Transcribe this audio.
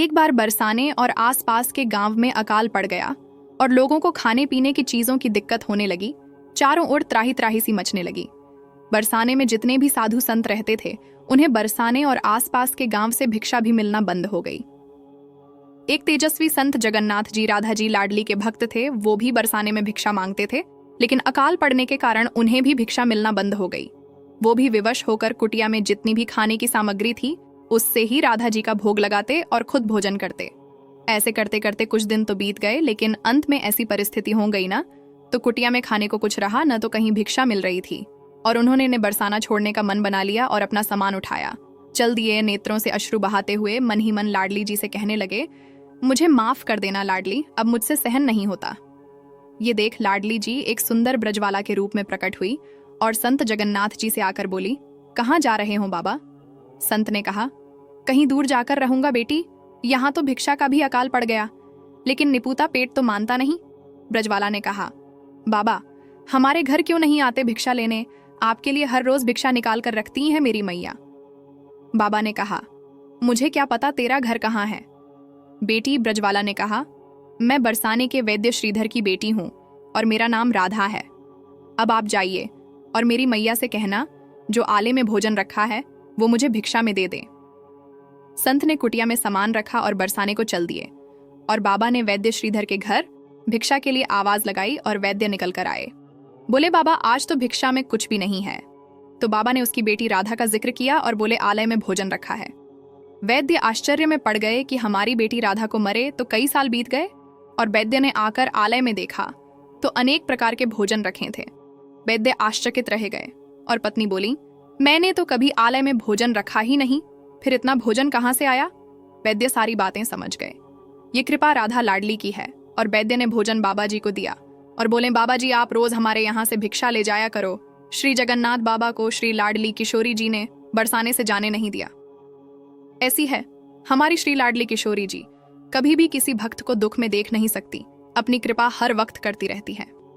एक बार बरसाने और आसपास के गांव में अकाल पड़ गया और लोगों को खाने पीने की चीजों की दिक्कत होने लगी। चारों ओर त्राही त्राही सी मचने लगी। बरसाने में जितने भी साधु संत रहते थे, उन्हें बरसाने और आसपास के गांव से भिक्षा भी मिलना बंद हो गई। एक तेजस्वी संत जगन्नाथ जी राधा जी लाडली के भक्त थे। वो भी बरसाने में भिक्षा मांगते थे, लेकिन अकाल पड़ने के कारण उन्हें भी भिक्षा मिलना बंद हो गई। वो भी विवश होकर कुटिया में जितनी भी खाने की सामग्री थी, उससे ही राधा जी का भोग लगाते और खुद भोजन करते। ऐसे करते करते कुछ दिन तो बीत गए, लेकिन अंत में ऐसी परिस्थिति हो गई ना, तो कुटिया में खाने को कुछ रहा न तो कहीं भिक्षा मिल रही थी, और उन्होंने बरसाना छोड़ने का मन बना लिया और अपना सामान उठाया। चल दिए। नेत्रों से अश्रु बहाते हुए मन ही मन लाडली जी से कहने लगे, मुझे माफ कर देना लाडली, अब मुझसे सहन नहीं होता। ये देख लाडली जी एक सुंदर ब्रजवाला के रूप में प्रकट हुई और संत जगन्नाथ जी से आकर बोली, कहाँ जा रहे हो बाबा? संत ने कहा, कहीं दूर जाकर रहूंगा बेटी, यहाँ तो भिक्षा का भी अकाल पड़ गया, लेकिन निपुता पेट तो मानता नहीं। ब्रजवाला ने कहा, बाबा हमारे घर क्यों नहीं आते भिक्षा लेने? आपके लिए हर रोज भिक्षा निकाल कर रखती है मेरी मैया। बाबा ने कहा, मुझे क्या पता तेरा घर कहाँ है बेटी। ब्रजवाला ने कहा, मैं बरसाने के वैद्य श्रीधर की बेटी हूँ और मेरा नाम राधा है। अब आप जाइए और मेरी मैया से कहना, जो आले में भोजन रखा है वो मुझे भिक्षा में दे दे। संत ने कुटिया में सामान रखा और बरसाने को चल दिए, और बाबा ने वैद्य श्रीधर के घर भिक्षा के लिए आवाज लगाई और वैद्य निकल कर आए। बोले, बाबा आज तो भिक्षा में कुछ भी नहीं है। तो बाबा ने उसकी बेटी राधा का जिक्र किया और बोले, आलय में भोजन रखा है। वैद्य आश्चर्य में पड़ गए कि हमारी बेटी राधा को मरे तो कई साल बीत गए, और वैद्य ने आकर आलय में देखा तो अनेक प्रकार के भोजन रखे थे। वैद्य आश्चर्यचकित रह गए और पत्नी बोली, मैंने तो कभी आलय में भोजन रखा ही नहीं, फिर इतना भोजन कहाँ से आया? वैद्य सारी बातें समझ गए। ये कृपा राधा लाडली की है। और वैद्य ने भोजन बाबा जी को दिया और बोले, बाबा जी आप रोज हमारे यहाँ से भिक्षा ले जाया करो। श्री जगन्नाथ बाबा को श्री लाडली किशोरी जी ने बरसाने से जाने नहीं दिया। ऐसी है हमारी श्री लाडली किशोरी जी, कभी भी किसी भक्त को दुख में देख नहीं सकती, अपनी कृपा हर वक्त करती रहती है।